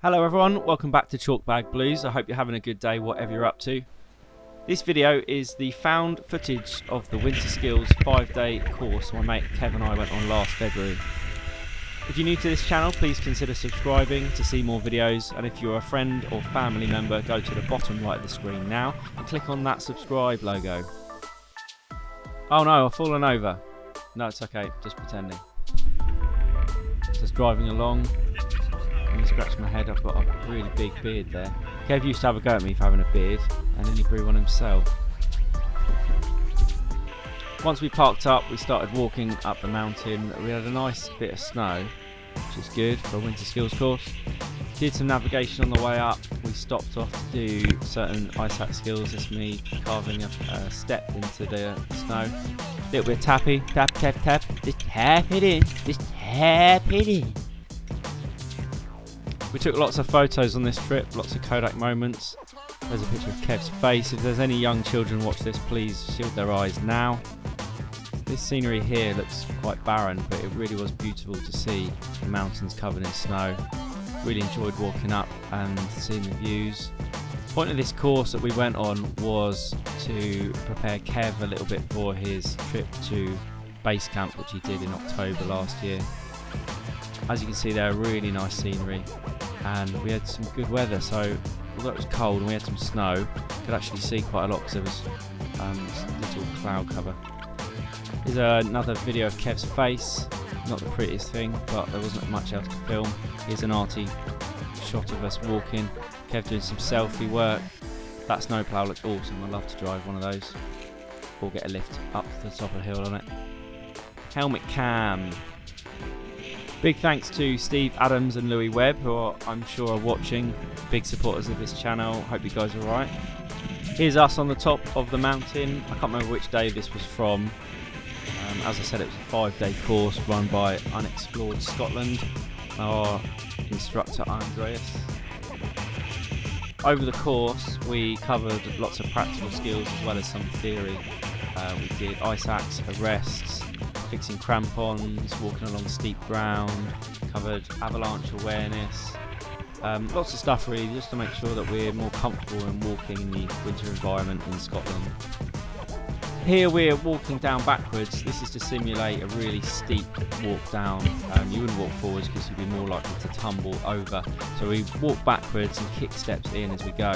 Hello everyone, welcome back to Chalkbag Blues. I hope you're having a good day whatever you're up to. This video is the found footage of the Winter Skills 5-day course my mate Kev and I went on last February. If you're new to this channel, please consider subscribing to see more videos, and if you're a friend or family member, go to the bottom right of the screen now and click on that subscribe logo. Oh no, I've fallen over. No, it's okay, just pretending. Just driving along. Let me scratch my head, I've got a really big beard there. Kev used to have a go at me for having a beard, and then he grew one himself. Once we parked up, we started walking up the mountain. We had a nice bit of snow, which is good for a winter skills course. Did some navigation on the way up. We stopped off to do certain ice axe skills. This is me carving a step into the snow. A little bit of tappy, tap, tap, tap. Just tap it in, just tap it in. We took lots of photos on this trip, lots of Kodak moments. There's a picture of Kev's face. If there's any young children watch this, please shield their eyes now. This scenery here looks quite barren, but it really was beautiful to see the mountains covered in snow. Really enjoyed walking up and seeing the views. The point of this course that we went on was to prepare Kev a little bit for his trip to base camp, which he did in October last year. As you can see there, really nice scenery, and we had some good weather, so although it was cold and we had some snow, you could actually see quite a lot because there was little cloud cover. Here's another video of Kev's face, not the prettiest thing, but there wasn't much else to film. Here's an arty shot of us walking, Kev doing some selfie work. That snowplow looks awesome, I'd love to drive one of those, or get a lift up to the top of the hill on it. Helmet cam. Big thanks to Steve Adams and Louis Webb, who I'm sure are watching, big supporters of this channel. Hope you guys are alright. Here's us on the top of the mountain. I can't remember which day this was from. As I said, it was a 5-day course run by Unexplored Scotland. Our instructor Andreas. Over the course we covered lots of practical skills as well as some theory. We did ice axe, arrests, fixing crampons, walking along steep ground, covered avalanche awareness, lots of stuff really, just to make sure that we're more comfortable in walking in the winter environment in Scotland. Here we're walking down backwards. This is to simulate a really steep walk down. You wouldn't walk forwards because you'd be more likely to tumble over, so we walk backwards and kick steps in as we go.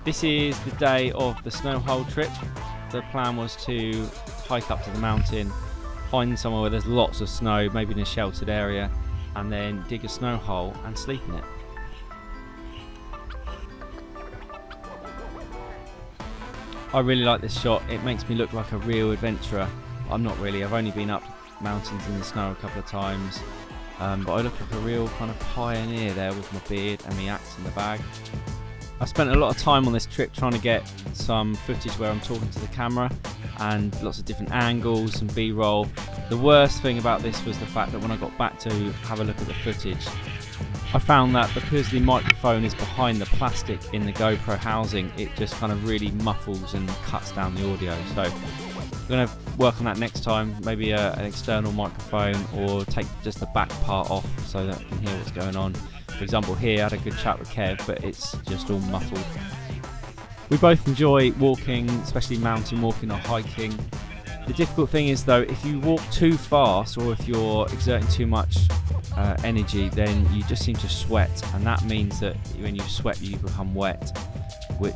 This is the day of the snowhole trip. The plan was to hike up to the mountain, find somewhere where there's lots of snow, maybe in a sheltered area, and then dig a snow hole and sleep in it. I really like this shot. It makes me look like a real adventurer. I'm not really, I've only been up mountains in the snow a couple of times, but I look like a real kind of pioneer there with my beard and the axe in the bag. I spent a lot of time on this trip trying to get some footage where I'm talking to the camera and lots of different angles and B-roll. The worst thing about this was the fact that when I got back to have a look at the footage, I found that because the microphone is behind the plastic in the GoPro housing, it just kind of really muffles and cuts down the audio. So I'm going to work on that next time, maybe an external microphone, or take just the back part off so that I can hear what's going on. For example, here I had a good chat with Kev, but it's just all muffled. We both enjoy walking, especially mountain walking or hiking. The difficult thing is though, if you walk too fast or if you're exerting too much energy, then you just seem to sweat, and that means that when you sweat you become wet, which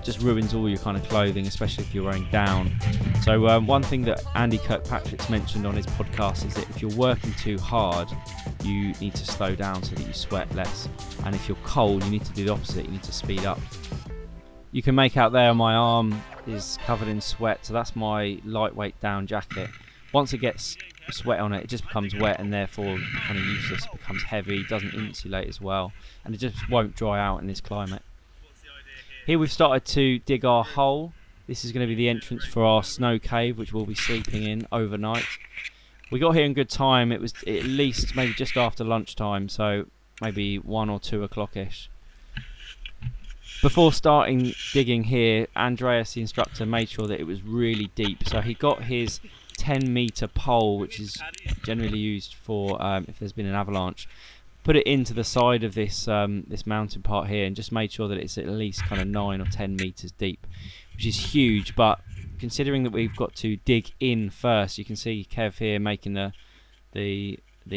just ruins all your kind of clothing, especially if you're wearing down. So one thing that Andy Kirkpatrick's mentioned on his podcast is that if you're working too hard, you need to slow down so that you sweat less, and if you're cold you need to do the opposite, you need to speed up. You can make out there my arm is covered in sweat, so that's my lightweight down jacket. Once it gets sweat on it, it just becomes wet and therefore kind of useless. It becomes heavy, doesn't insulate as well, and it just won't dry out in this climate. Here we've started to dig our hole. This is going to be the entrance for our snow cave, which we'll be sleeping in overnight. We got here in good time. It was at least maybe just after lunchtime, so maybe 1 or 2 o'clock-ish. Before starting digging here, Andreas, the instructor, made sure that it was really deep. So he got his 10-meter pole, which is generally used for if there's been an avalanche, put it into the side of this this mountain part here, and just made sure that it's at least kind of 9 or 10 meters deep, which is huge. But considering that we've got to dig in first, you can see Kev here making the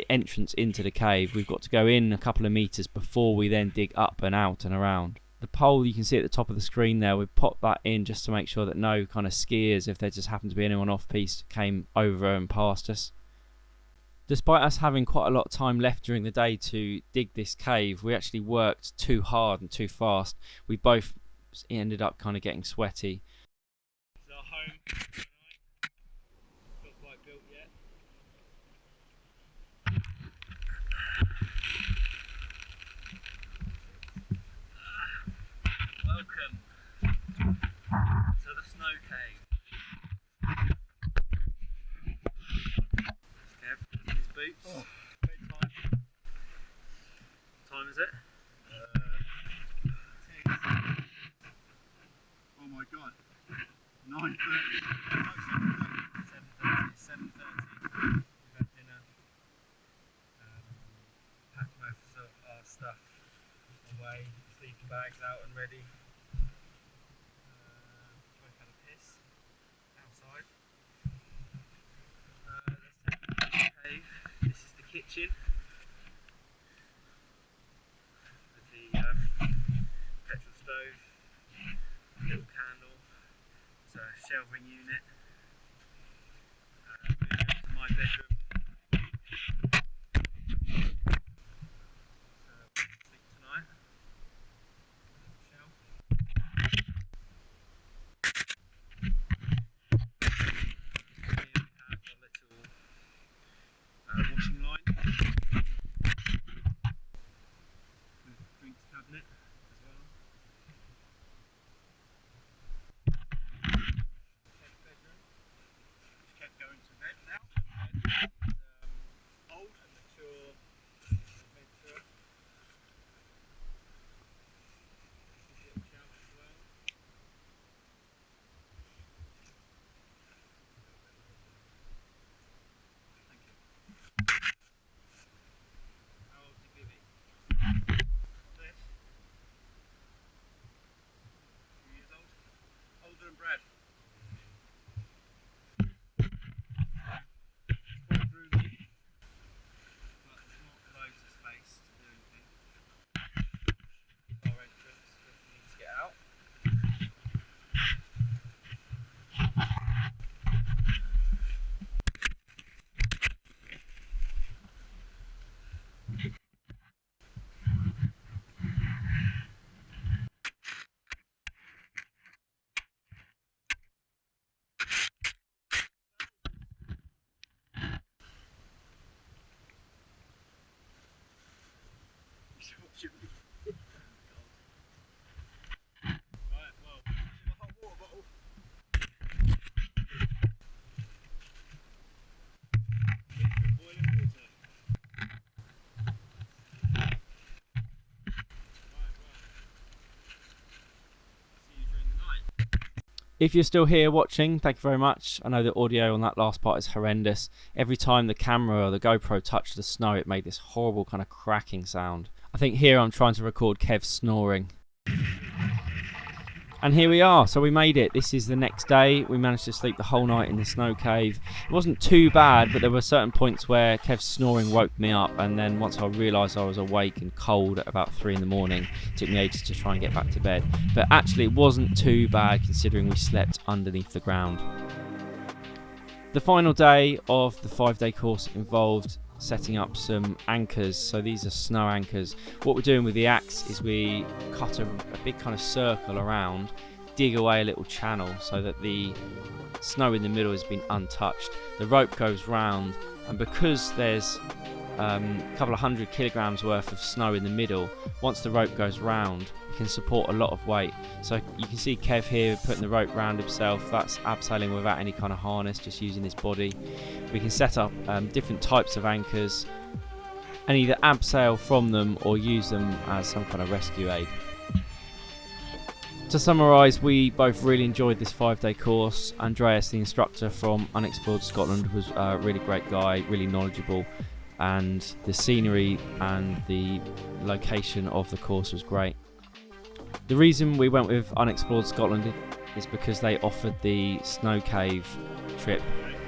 entrance into the cave. We've got to go in a couple of meters before we then dig up and out and around. The pole you can see at the top of the screen there, we've popped that in just to make sure that no kind of skiers, if there just happened to be anyone off piste, came over and past us. Despite us having quite a lot of time left during the day to dig this cave, we actually worked too hard and too fast. We both ended up kind of getting sweaty. This is our home. Not quite built yet. Welcome to the snow cave. Kev in his boots. Oh. Bedtime. What time is it? Oh my god. 9:30. No, 7:30. 7:30. We've had dinner. Packed most of our stuff away. Sleeping bags out and ready. Both had a piss outside. Let's take a look at the cave. This is the kitchen with the petrol stove, little candle. It's a shelving unit. Moving on to my bedroom. Sleep tonight. Shelf. Here we have a little washing line with drinks cabinet as well. Kev's bedroom, which Kev going to bed now. Old and mature adventurer. This little shelf as well. Thank you. How old's your baby? This? 2 years old? Older than Brad. It's quite roomy, but there's not loads of space to do anything. Our entrance, we need to get out. Right, well, a hot water bottle. Boiling water. Right, well. See you during the night. If you're still here watching, thank you very much. I know the audio on that last part is horrendous. Every time the camera or the GoPro touched the snow, it made this horrible kind of cracking sound. I think here I'm trying to record Kev snoring. And here we are, so we made it. This is the next day. We managed to sleep the whole night in the snow cave. It wasn't too bad, but there were certain points where Kev's snoring woke me up, and then once I realised I was awake and cold at about 3 in the morning, it took me ages to try and get back to bed. But actually it wasn't too bad considering we slept underneath the ground. The final day of the 5-day course involved setting up some anchors. So these are snow anchors. What we're doing with the axe is we cut a big kind of circle around, dig away a little channel so that the snow in the middle has been untouched. The rope goes round, and because there's a couple of 100 kilograms worth of snow in the middle, once the rope goes round it can support a lot of weight. So you can see Kev here putting the rope round himself. That's abseiling without any kind of harness, just using his body. We can set up different types of anchors and either abseil from them or use them as some kind of rescue aid. To summarise, we both really enjoyed this 5-day course. Andreas, the instructor from Unexplored Scotland, was a really great guy, really knowledgeable. and the scenery and the location of the course was great. The reason we went with Unexplored Scotland is because they offered the snow cave trip.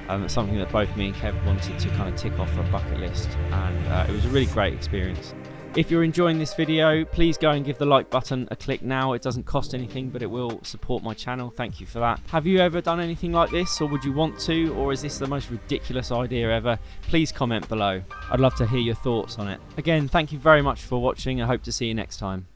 It's something that both me and Kev wanted to kind of tick off a bucket list, and it was a really great experience. If you're enjoying this video, please go and give the like button a click now. It doesn't cost anything, but it will support my channel. Thank you for that. Have you ever done anything like this, or would you want to, or is this the most ridiculous idea ever? Please comment below. I'd love to hear your thoughts on it. Again, thank you very much for watching. I hope to see you next time.